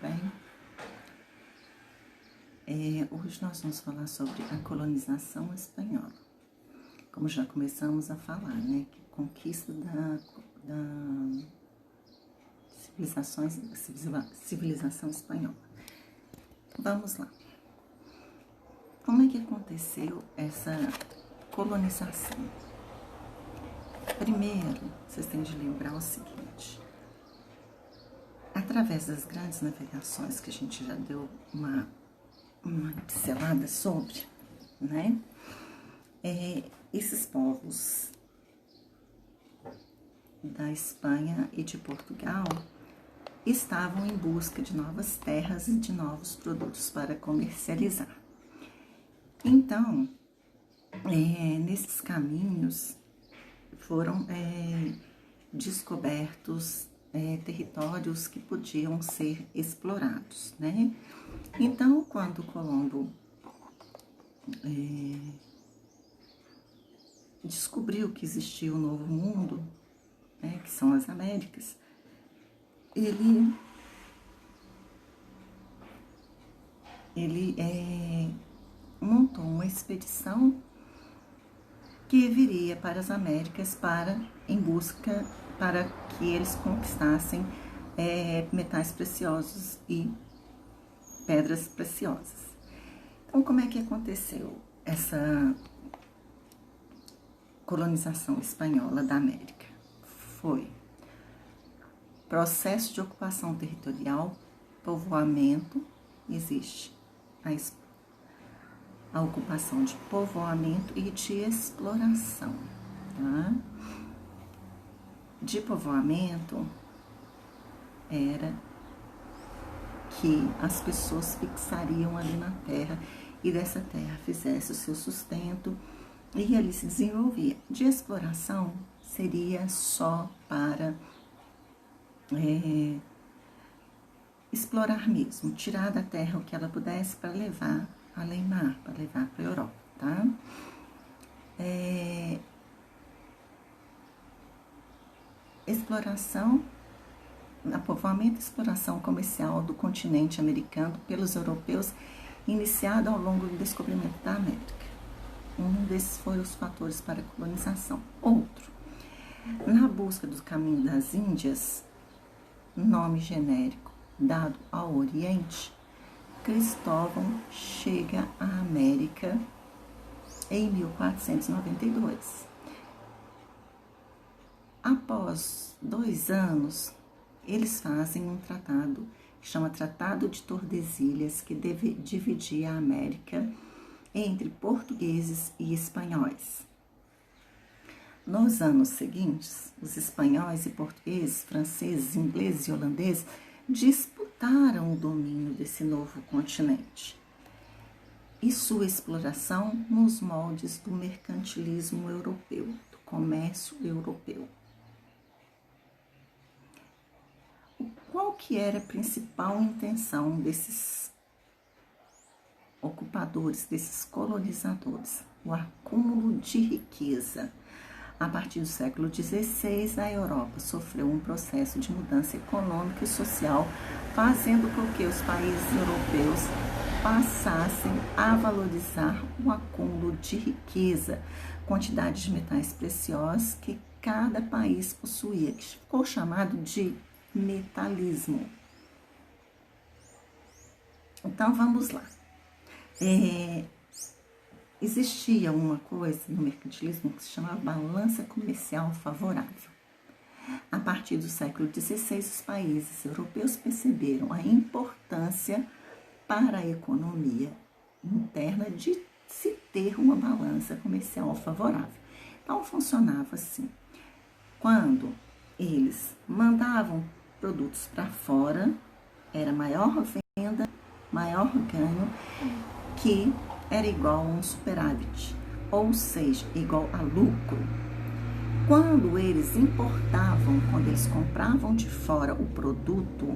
bem? Hoje nós vamos falar sobre a colonização espanhola. Como já começamos a falar, né? Que conquista da civilização espanhola. Vamos lá. Como é que aconteceu essa colonização? Primeiro, vocês têm de lembrar o seguinte: através das grandes navegações que a gente já deu uma pincelada sobre, né? Esses povos da Espanha e de Portugal estavam em busca de novas terras e de novos produtos para comercializar. Então, nesses caminhos foram descobertos territórios que podiam ser explorados, né? Então, quando Colombo descobriu que existia um novo mundo, né, que são as Américas, ele montou uma expedição que viria para as Américas para que eles conquistassem metais preciosos e pedras preciosas. Então, como é que aconteceu essa colonização espanhola da América? Foi processo de ocupação territorial, povoamento, existe a ocupação de povoamento e de exploração, tá? De povoamento era que as pessoas fixariam ali na terra e dessa terra fizesse o seu sustento e ali se desenvolvia. De exploração seria só para explorar mesmo, tirar da terra o que ela pudesse para levar além mar, para levar para a Europa, tá? Exploração, povoamento e exploração comercial do continente americano pelos europeus, iniciado ao longo do descobrimento da América. Um desses foi os fatores para a colonização. Outro, na busca do caminho das Índias, nome genérico dado ao Oriente, Cristóvão chega à América em 1492. Após 2 anos, eles fazem um tratado que chama Tratado de Tordesilhas, que dividia a América entre portugueses e espanhóis. Nos anos seguintes, os espanhóis e portugueses, franceses, ingleses e holandeses disputaram o domínio desse novo continente e sua exploração nos moldes do mercantilismo europeu, do comércio europeu. Qual que era a principal intenção desses ocupadores, desses colonizadores? O acúmulo de riqueza. A partir do século XVI, a Europa sofreu um processo de mudança econômica e social, fazendo com que os países europeus passassem a valorizar o acúmulo de riqueza, quantidade de metais preciosos que cada país possuía, que ficou chamado de metalismo. Então, vamos lá. Existia uma coisa no mercantilismo que se chamava balança comercial favorável. A partir do século XVI, os países europeus perceberam a importância para a economia interna de se ter uma balança comercial favorável. Então, funcionava assim. Quando eles mandavam produtos para fora, era maior venda, maior ganho, que era igual a um superávit, ou seja, igual a lucro. Quando eles importavam, quando eles compravam de fora o produto,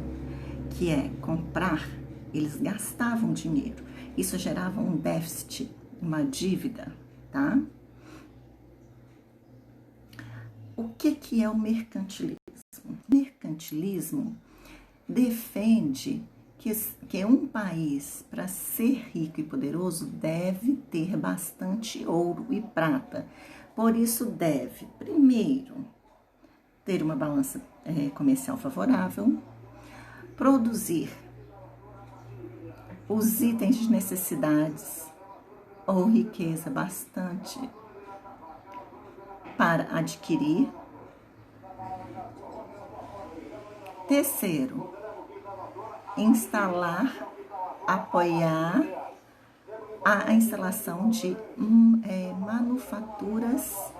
que é comprar, eles gastavam dinheiro. Isso gerava um déficit, uma dívida, tá? O que é o mercantilismo? O mercantilismo defende que um país, para ser rico e poderoso, deve ter bastante ouro e prata. Por isso, deve, primeiro, ter uma balança comercial favorável, produzir os itens de necessidades ou riqueza bastante para adquirir. Terceiro, apoiar a instalação de manufaturas,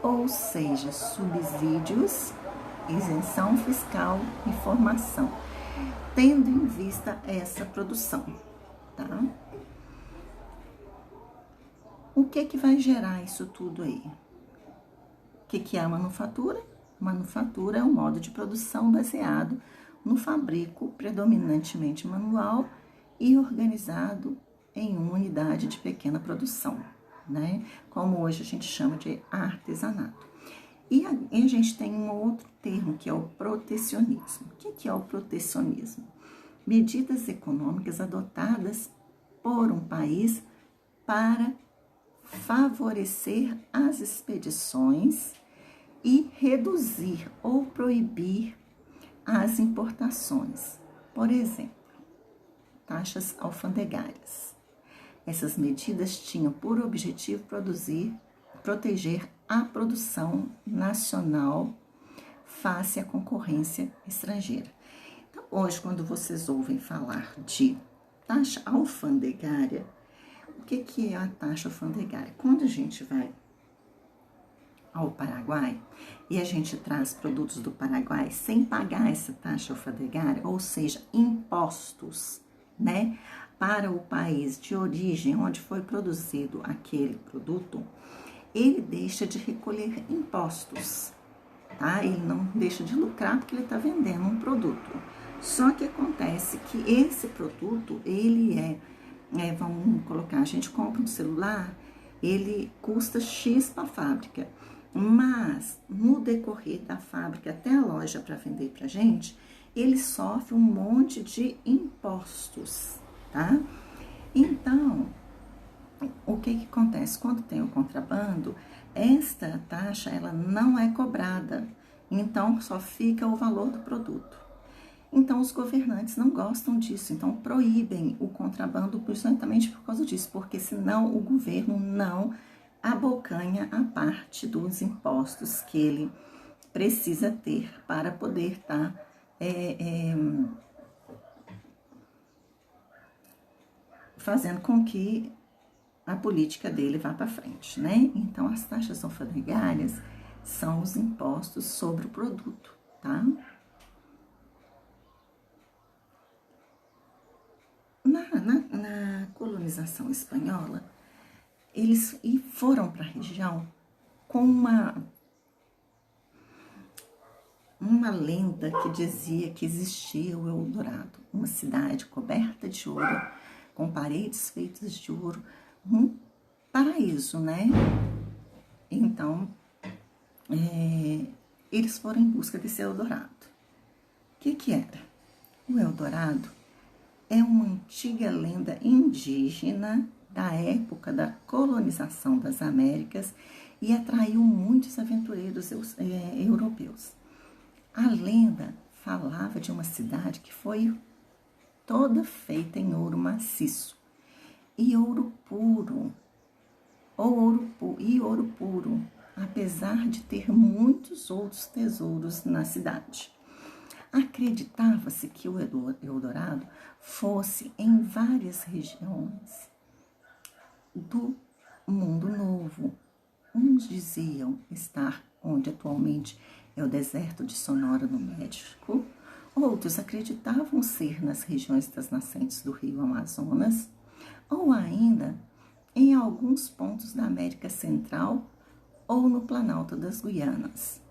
ou seja, subsídios, isenção fiscal e formação, tendo em vista essa produção, tá? O que vai gerar isso tudo aí? O que é a manufatura? Manufatura é um modo de produção baseado no fabrico predominantemente manual e organizado em uma unidade de pequena produção, né? Como hoje a gente chama de artesanato. E a gente tem um outro termo que é o protecionismo. O que é o protecionismo? Medidas econômicas adotadas por um país para favorecer as expedições e reduzir ou proibir as importações. Por exemplo, taxas alfandegárias. Essas medidas tinham por objetivo proteger a produção nacional face à concorrência estrangeira. Então, hoje, quando vocês ouvem falar de taxa alfandegária, o que é a taxa alfandegária? Quando a gente vai ao Paraguai e a gente traz produtos do Paraguai sem pagar essa taxa alfandegária, ou seja, impostos, né, para o país de origem onde foi produzido aquele produto, ele deixa de recolher impostos, tá? Ele não deixa de lucrar porque ele está vendendo um produto. Só que acontece que esse produto, ele vamos colocar, a gente compra um celular, ele custa X para a fábrica, mas no decorrer da fábrica até a loja para vender para gente, ele sofre um monte de impostos, tá? Então, o que acontece? Quando tem o contrabando, esta taxa ela não é cobrada, então só fica o valor do produto. Então, os governantes não gostam disso, então proíbem o contrabando justamente por causa disso, porque senão o governo não abocanha a parte dos impostos que ele precisa ter para poder estar fazendo com que a política dele vá para frente, né? Então, as taxas alfandegárias são os impostos sobre o produto, tá? Na colonização espanhola, eles foram para a região com uma lenda que dizia que existia o Eldorado, uma cidade coberta de ouro, com paredes feitas de ouro, um paraíso, né? Então, eles foram em busca desse Eldorado. O que era? O Eldorado é uma antiga lenda indígena da época da colonização das Américas e atraiu muitos aventureiros europeus. A lenda falava de uma cidade que foi toda feita em ouro maciço e ouro puro, ouro puro, apesar de ter muitos outros tesouros na cidade. Acreditava-se que o Eldorado fosse em várias regiões do Mundo Novo. Uns diziam estar onde atualmente é o deserto de Sonora, no México. Outros acreditavam ser nas regiões das nascentes do rio Amazonas, ou ainda em alguns pontos da América Central ou no Planalto das Guianas,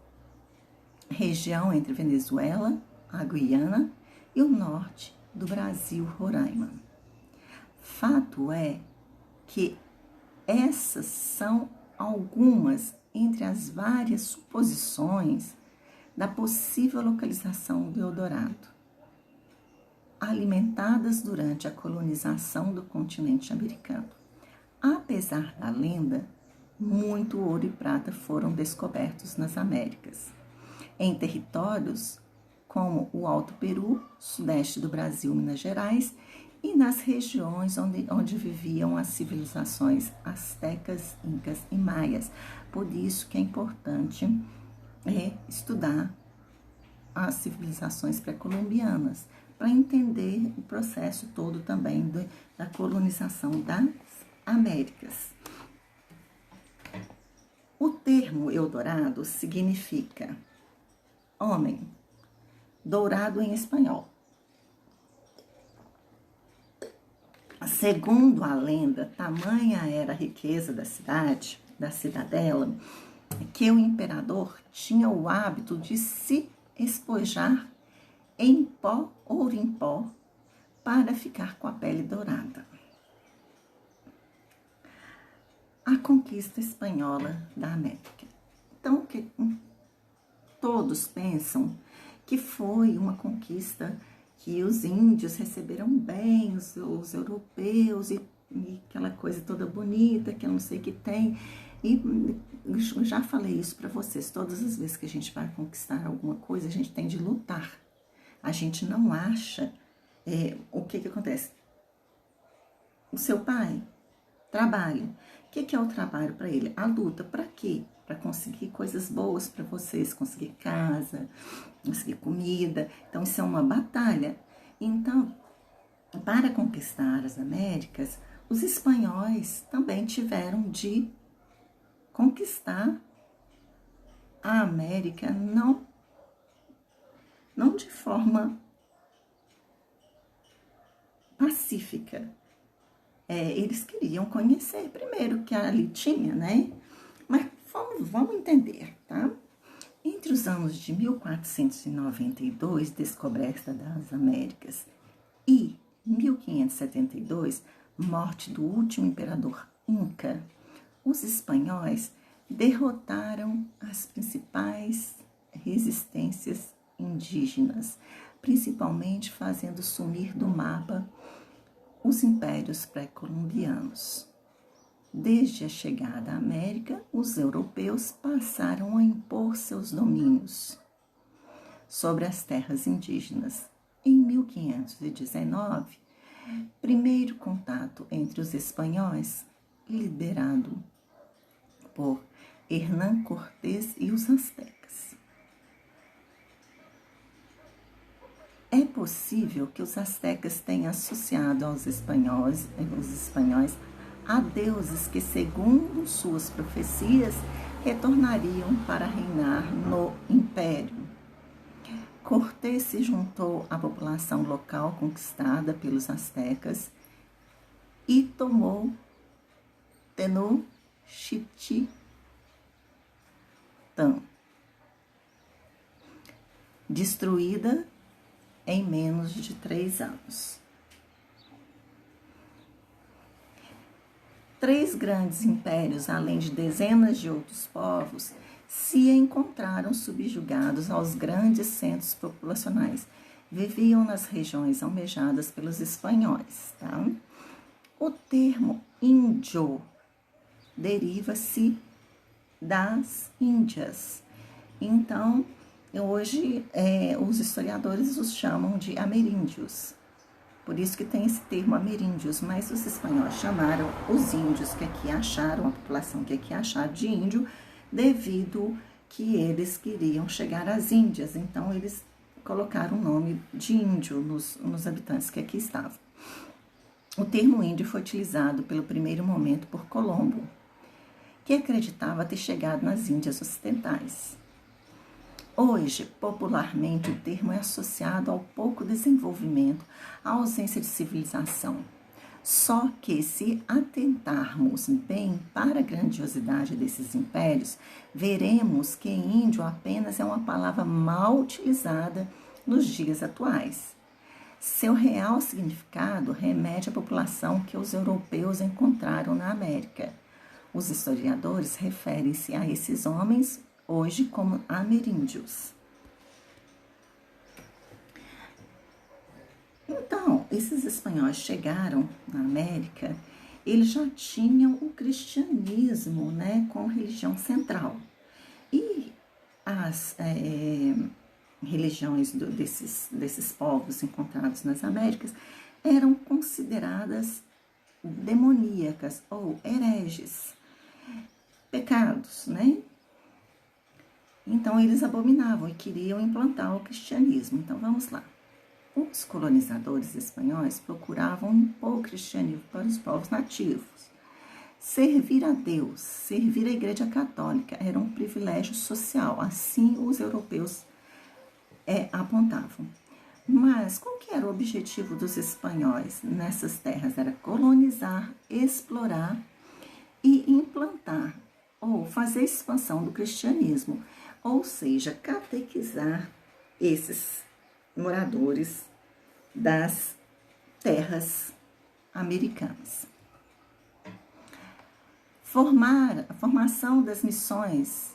região entre Venezuela, a Guiana e o norte do Brasil, Roraima. Fato é que essas são algumas entre as várias suposições da possível localização do Eldorado. alimentadas durante a colonização do continente americano. Apesar da lenda, muito ouro e prata foram descobertos nas Américas, em territórios como o Alto Peru, sudeste do Brasil, Minas Gerais, e nas regiões onde viviam as civilizações astecas, incas e maias. Por isso que é importante estudar as civilizações pré-colombianas, para entender o processo todo também da colonização das Américas. O termo Eldorado significa homem, dourado em espanhol. Segundo a lenda, tamanha era a riqueza da cidadela, que o imperador tinha o hábito de se espojar em pó, ouro em pó, para ficar com a pele dourada. A conquista espanhola da América. Então, todos pensam que foi uma conquista que os índios receberam bem, os europeus, e aquela coisa toda bonita, que eu não sei o que tem. E eu já falei isso para vocês, todas as vezes que a gente vai conquistar alguma coisa, a gente tem de lutar. A gente não acha, o que acontece? O seu pai trabalha. O que é o trabalho para ele? A luta. Para quê? Para conseguir coisas boas para vocês, conseguir casa, conseguir comida. Então, isso é uma batalha. Então, para conquistar as Américas, os espanhóis também tiveram de conquistar a América, não de forma pacífica. Eles queriam conhecer primeiro o que ali tinha, né? Mas vamos entender, tá? Entre os anos de 1492, descoberta das Américas, e 1572, morte do último imperador Inca, os espanhóis derrotaram as principais resistências indígenas, principalmente fazendo sumir do mapa os impérios pré-colombianos. Desde a chegada à América, os europeus passaram a impor seus domínios sobre as terras indígenas. Em 1519, primeiro contato entre os espanhóis, liderado por Hernán Cortés e os astecas. É possível que os astecas tenham associado os espanhóis a deuses que, segundo suas profecias, retornariam para reinar no império. Cortés se juntou à população local conquistada pelos astecas e tomou Tenochtitlan, destruída em menos de 3 anos. 3 grandes impérios, além de dezenas de outros povos, se encontraram subjugados aos grandes centros populacionais. Viviam nas regiões almejadas pelos espanhóis. Tá? O termo índio deriva-se das Índias. Então, hoje, os historiadores os chamam de ameríndios. Por isso que tem esse termo ameríndios, mas os espanhóis chamaram os índios que aqui acharam, a população que aqui acharam de índio, devido que eles queriam chegar às Índias. Então, eles colocaram o nome de índio nos habitantes que aqui estavam. O termo índio foi utilizado pelo primeiro momento por Colombo, que acreditava ter chegado nas Índias Ocidentais. Hoje, popularmente, o termo é associado ao pouco desenvolvimento, à ausência de civilização. Só que, se atentarmos bem para a grandiosidade desses impérios, veremos que índio apenas é uma palavra mal utilizada nos dias atuais. Seu real significado remete à população que os europeus encontraram na América. Os historiadores referem-se a esses homens hoje como ameríndios. Então, esses espanhóis chegaram na América, eles já tinham o cristianismo, né, como religião central. E as religiões desses povos encontrados nas Américas eram consideradas demoníacas ou hereges, pecados, né? Então eles abominavam e queriam implantar o cristianismo. Então vamos lá. Os colonizadores espanhóis procuravam impor o cristianismo para os povos nativos. Servir a Deus, servir a Igreja Católica era um privilégio social, assim os europeus apontavam. Mas qual que era o objetivo dos espanhóis nessas terras? Era colonizar, explorar e implantar, ou fazer expansão do cristianismo, ou seja, catequizar esses moradores das terras americanas. A formação das missões,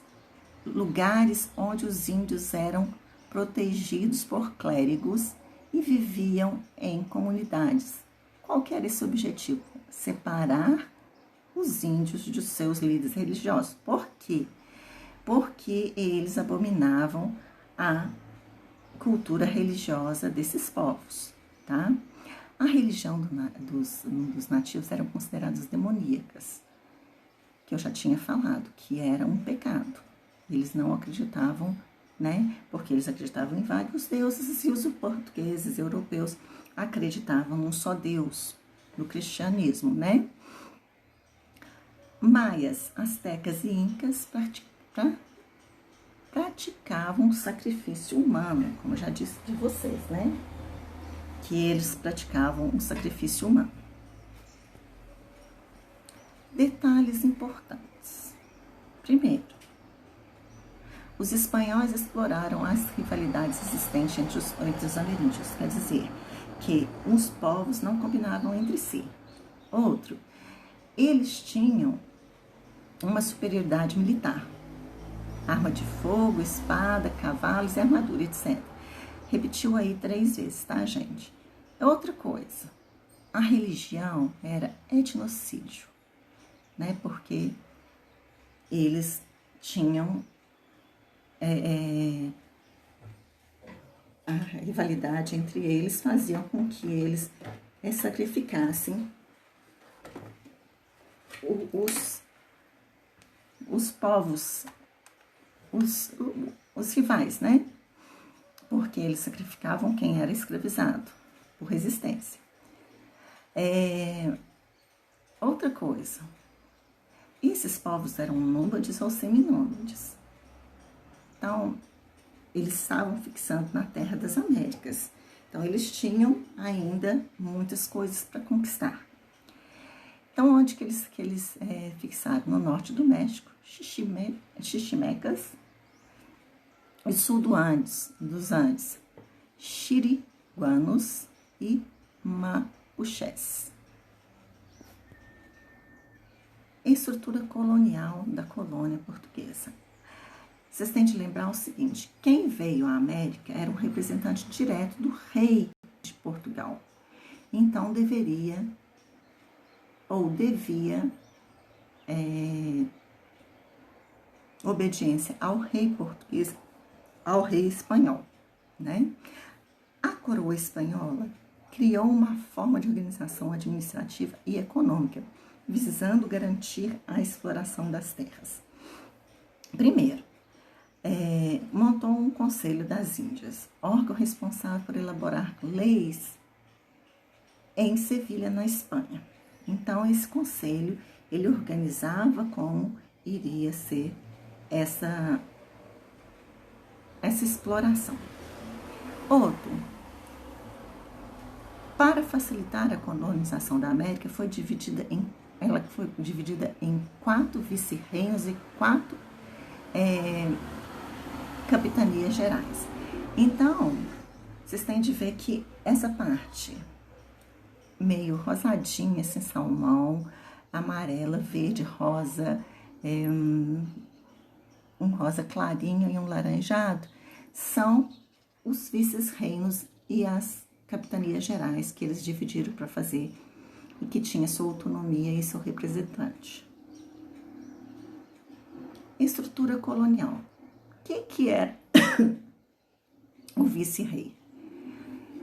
lugares onde os índios eram protegidos por clérigos e viviam em comunidades. Qual que era esse objetivo? Separar os índios dos seus líderes religiosos. Por quê? Porque eles abominavam a cultura religiosa desses povos, tá? A religião dos nativos eram consideradas demoníacas, que eu já tinha falado, que era um pecado. Eles não acreditavam, né? Porque eles acreditavam em vários deuses e os portugueses, europeus, acreditavam num só Deus, no cristianismo, né? Maias, astecas e incas praticavam o sacrifício humano, como eu já disse de vocês, né? Que eles praticavam o sacrifício humano. Detalhes importantes. Primeiro, os espanhóis exploraram as rivalidades existentes entre os ameríndios, quer dizer, que os povos não combinavam entre si. Outro, eles tinham uma superioridade militar, arma de fogo, espada, cavalos e armadura, etc. Repetiu aí 3 vezes, tá, gente? Outra coisa, a religião era etnocídio, né? Porque eles tinham a rivalidade entre eles, faziam com que eles sacrificassem os povos, os rivais, né? Porque eles sacrificavam quem era escravizado por resistência. Outra coisa, esses povos eram nômades ou seminômades. Então, eles estavam fixando na terra das Américas. Então, eles tinham ainda muitas coisas para conquistar. Então, onde que eles fixaram? No norte do México, Xiximecas, e sul dos Andes, Chiriguanos e Mapuches. Estrutura colonial da colônia portuguesa. Vocês têm de lembrar o seguinte, quem veio à América era um representante direto do rei de Portugal. Então, devia obediência ao rei português, ao rei espanhol, né? A coroa espanhola criou uma forma de organização administrativa e econômica, visando garantir a exploração das terras. Primeiro, montou um Conselho das Índias, órgão responsável por elaborar leis em Sevilha, na Espanha. Então, esse conselho, ele organizava como iria ser essa exploração. Outro, para facilitar a colonização da América, ela foi dividida em 4 vice-reinos e 4 capitanias gerais. Então, vocês têm de ver que essa parte meio rosadinha, assim, salmão, amarela, verde, rosa, um rosa clarinho e um laranjado, são os vice-reinos e as capitanias gerais que eles dividiram para fazer e que tinha sua autonomia e seu representante. Estrutura colonial. O que era o vice-rei?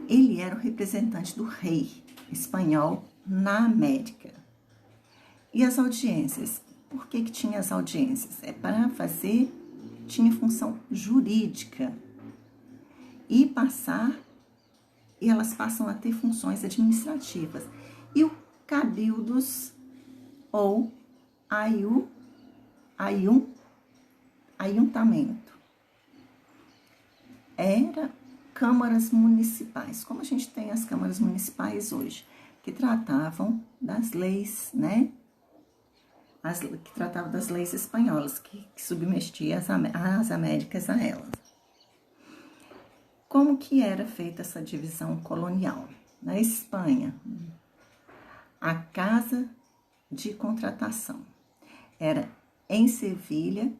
Ele era o representante do rei espanhol na América. E as audiências? Por que tinha as audiências? Para fazer, tinha função jurídica. E elas passam a ter funções administrativas. E o cabildos ou ayuntamento era câmaras municipais, como a gente tem as câmaras municipais hoje, que tratavam das leis, né? Que tratavam das leis espanholas, que submetia as Américas a elas. Como que era feita essa divisão colonial? Na Espanha, a Casa de Contratação era em Sevilha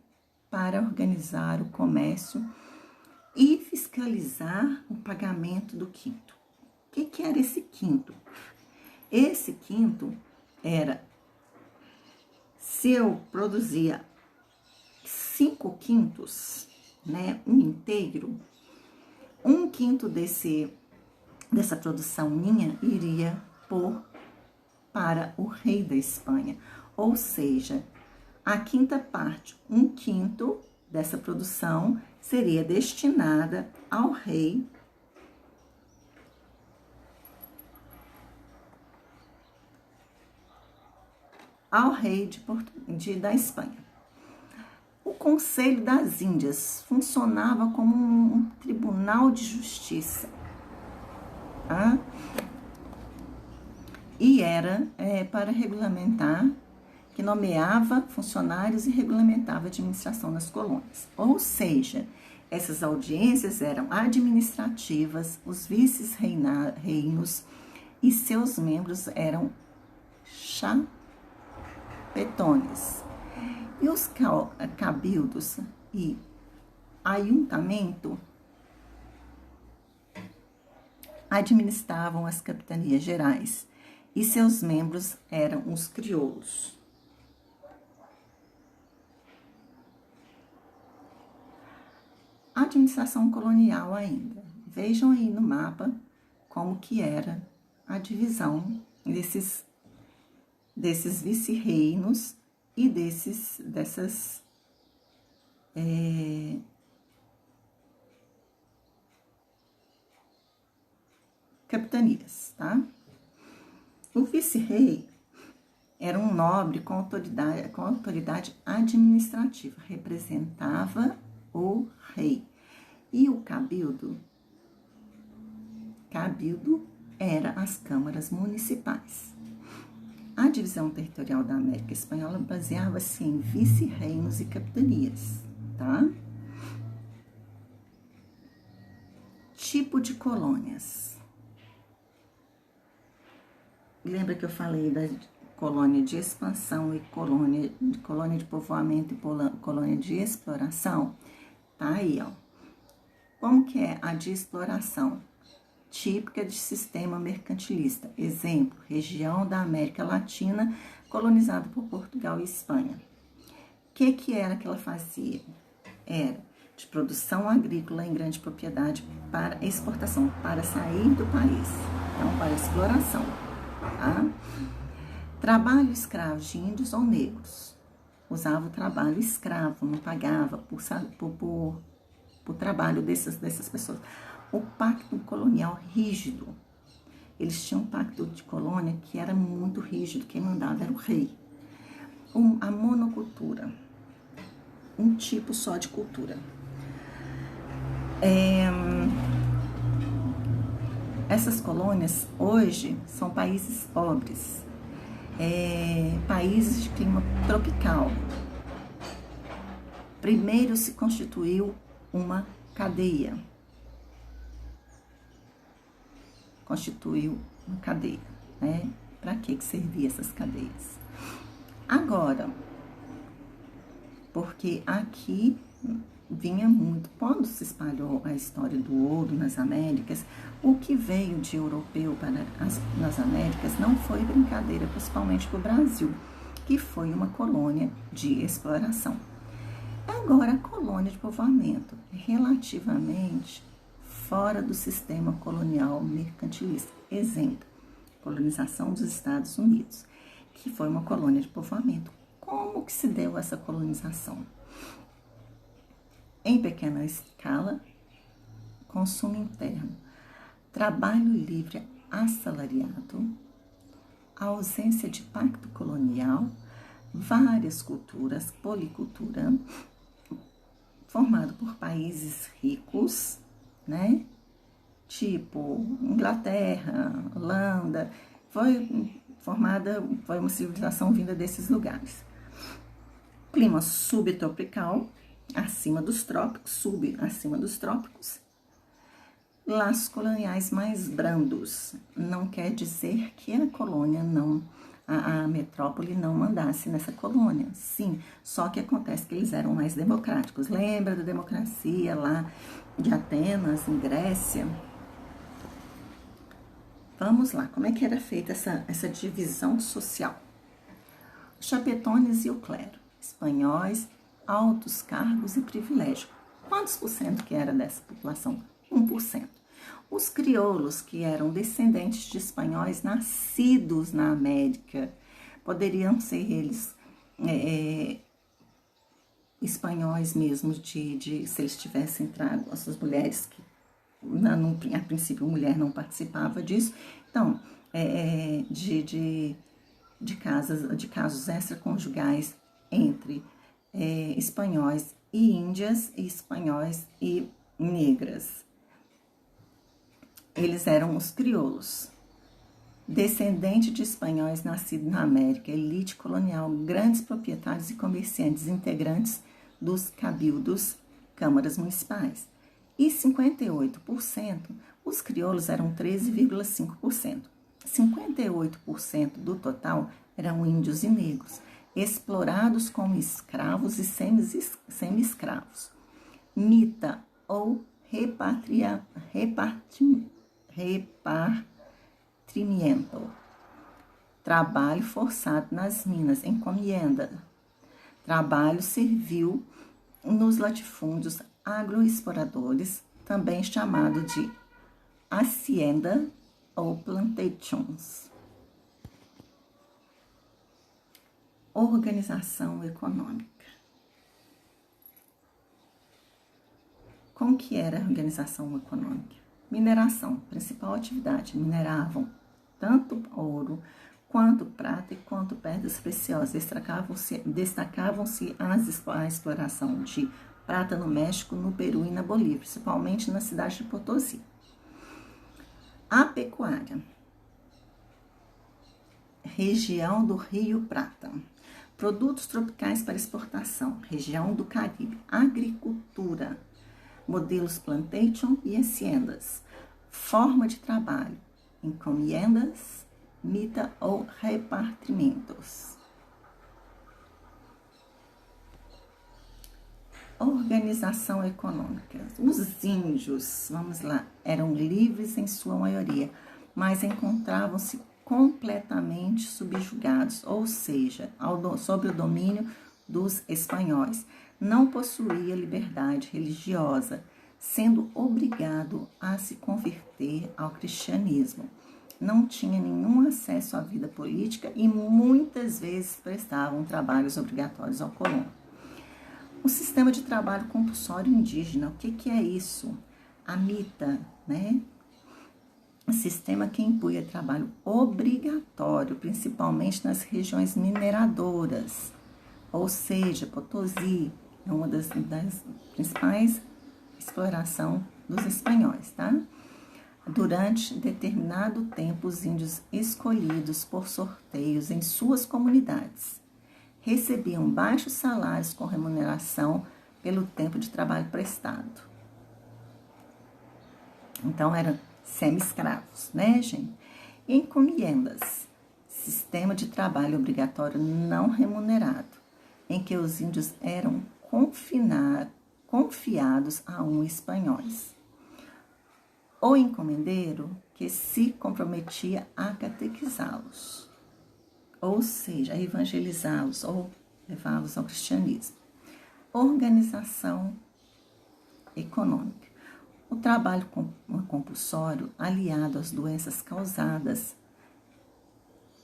para organizar o comércio e fiscalizar o pagamento do quinto. O que era esse quinto? Esse quinto era, se eu produzia 5 quintos, né, um inteiro, 1/5 dessa produção minha iria para o rei da Espanha. Ou seja, a 5ª parte, 1/5 dessa produção seria destinada ao rei da Espanha. O Conselho das Índias funcionava como um tribunal de justiça, tá? E era para regulamentar, que nomeava funcionários e regulamentava a administração das colônias. Ou seja, essas audiências eram administrativas, os vices-reinos e seus membros eram chapetones. E os cabildos e ayuntamento administravam as capitanias gerais e seus membros eram os crioulos. Administração colonial ainda. Vejam aí no mapa como que era a divisão desses vice-reinos e dessas capitanias, tá? O vice-rei era um nobre com autoridade administrativa, representava o rei. E o cabildo era as câmaras municipais. A divisão territorial da América Espanhola baseava-se em vice-reinos e capitanias, tá? Tipo de colônias. Lembra que eu falei da colônia de expansão e colônia de povoamento e colônia de exploração? Tá aí, ó. Como que é a de exploração? Típica de sistema mercantilista. Exemplo, região da América Latina colonizada por Portugal e Espanha. O que era que ela fazia? Era de produção agrícola em grande propriedade para exportação, para sair do país. Então, para exploração. Tá? Trabalho escravo de índios ou negros. Usava o trabalho escravo, não pagava por trabalho dessas pessoas. O pacto colonial rígido. Eles tinham um pacto de colônia que era muito rígido, quem mandava era o rei. A monocultura, um tipo só de cultura. Essas colônias hoje são países pobres, países de clima tropical. Primeiro se constituiu uma cadeia. Né? Para que servia essas cadeias? Agora, porque aqui vinha muito. Quando se espalhou a história do ouro nas Américas, o que veio de europeu nas Américas não foi brincadeira, principalmente para o Brasil, que foi uma colônia de exploração. Agora, a colônia de povoamento, relativamente fora do sistema colonial mercantilista. Exemplo, colonização dos Estados Unidos, que foi uma colônia de povoamento. Como que se deu essa colonização? Em pequena escala, consumo interno, trabalho livre assalariado, ausência de pacto colonial, várias culturas, policultura, formado por países ricos, né? Tipo Inglaterra, Holanda, foi uma civilização vinda desses lugares. Clima subtropical, acima dos trópicos, acima dos trópicos. Laços coloniais mais brandos, não quer dizer que a colônia a metrópole não mandasse nessa colônia, sim, só que acontece que eles eram mais democráticos. Lembra da democracia lá de Atenas, em Grécia? Vamos lá, como é que era feita essa divisão social? Chapetones e o clero, espanhóis, altos cargos e privilégio. Quantos por cento que era dessa população? 1%. Os crioulos, que eram descendentes de espanhóis nascidos na América, poderiam ser eles espanhóis mesmo, se eles tivessem trago as suas mulheres, que a princípio a mulher não participava disso. Então, de casos extraconjugais entre espanhóis e índias, e espanhóis e negras. Eles eram os crioulos, descendente de espanhóis nascidos na América, elite colonial, grandes proprietários e comerciantes, integrantes dos cabildos, câmaras municipais. E 58%, os crioulos eram 13,5%. 58% do total eram índios e negros, explorados como escravos e semi-escravos. Mita ou repartimento. Trabalho forçado nas minas, encomienda. Trabalho servil nos latifúndios agroexploradores, também chamado de hacienda ou plantations. Organização econômica. Como que era a organização econômica? Mineração, principal atividade. Mineravam tanto ouro, quanto prata e quanto pedras preciosas. Destacavam-se a exploração de prata no México, no Peru e na Bolívia, principalmente na cidade de Potosí. A pecuária. Região do Rio Prata. Produtos tropicais para exportação. Região do Caribe. Agricultura. Modelos plantation e haciendas. Forma de trabalho. Encomiendas, mita ou repartimentos. Organização econômica. Os índios, vamos lá, eram livres em sua maioria, mas encontravam-se completamente subjugados, ou seja, sob o domínio dos espanhóis. Não possuía liberdade religiosa, sendo obrigado a se converter ao cristianismo. Não tinha nenhum acesso à vida política e muitas vezes prestavam trabalhos obrigatórios ao colono. O sistema de trabalho compulsório indígena, o que é isso? A mita, né? O sistema que impunha trabalho obrigatório, principalmente nas regiões mineradoras, ou seja, Potosí é uma das principais exploração dos espanhóis, tá? Durante determinado tempo, os índios escolhidos por sorteios em suas comunidades recebiam baixos salários com remuneração pelo tempo de trabalho prestado. Então, eram semi-escravos, né, gente? Encomiendas, sistema de trabalho obrigatório não remunerado, em que os índios eram confiados a espanhóis. O encomendeiro que se comprometia a catequizá-los, ou seja, a evangelizá-los ou levá-los ao cristianismo. Organização econômica. O trabalho compulsório, aliado às doenças causadas,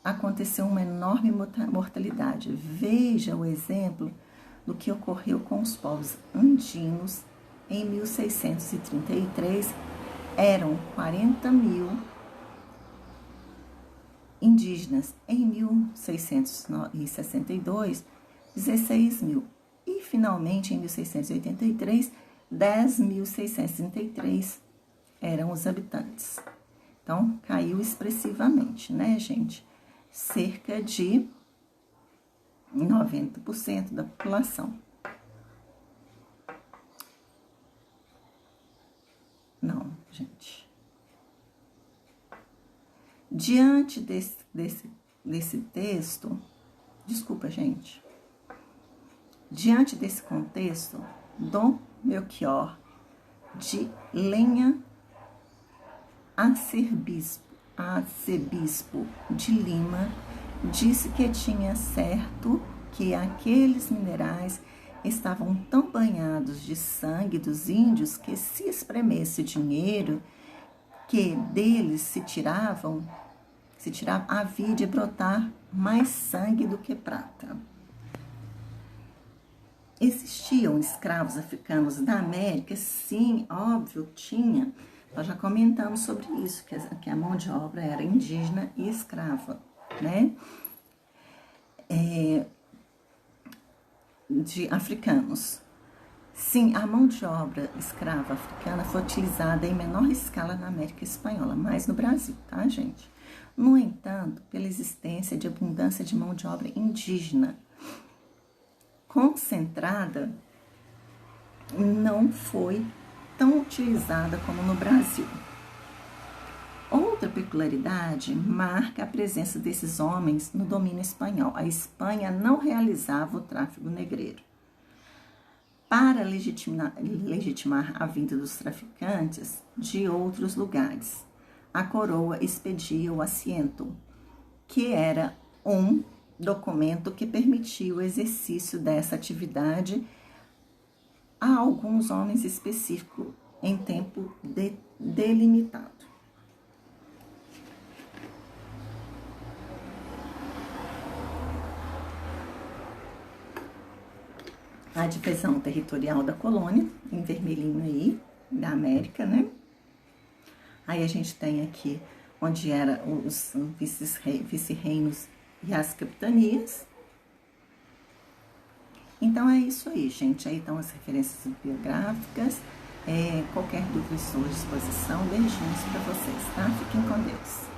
aconteceu uma enorme mortalidade. Veja o exemplo do que ocorreu com os povos andinos em 1633. Eram 40 mil indígenas. Em 1662, 16 mil. E, finalmente, em 1683, 10.633 eram os habitantes. Então, caiu expressivamente, né, gente? Cerca de 90% da população. Não, gente. Diante desse texto, desculpa, gente. Diante desse contexto, Dom Melchior de Lenha, arcebispo de Lima, disse que tinha certo que aqueles minerais estavam tão banhados de sangue dos índios que, se espremesse dinheiro que deles se tirava, havia de brotar mais sangue do que prata. Existiam escravos africanos da América? Sim, óbvio, tinha. Nós já comentamos sobre isso, que a mão de obra era indígena e escrava, né? De africanos. Sim, a mão de obra escrava africana foi utilizada em menor escala na América Espanhola, mas no Brasil, tá, gente? No entanto, pela existência de abundância de mão de obra indígena concentrada, não foi tão utilizada como no Brasil. Outra peculiaridade marca a presença desses homens no domínio espanhol. A Espanha não realizava o tráfico negreiro. Para legitimar a vinda dos traficantes de outros lugares, a coroa expedia o assiento, que era um documento que permitia o exercício dessa atividade a alguns homens específicos em tempo delimitado. A divisão territorial da colônia, em vermelhinho aí, da América, né? Aí a gente tem aqui onde eram os vice-reinos e as capitanias. Então é isso aí, gente. Aí estão as referências bibliográficas. Qualquer dúvida estou à disposição. Beijinhos para vocês, tá? Fiquem com Deus.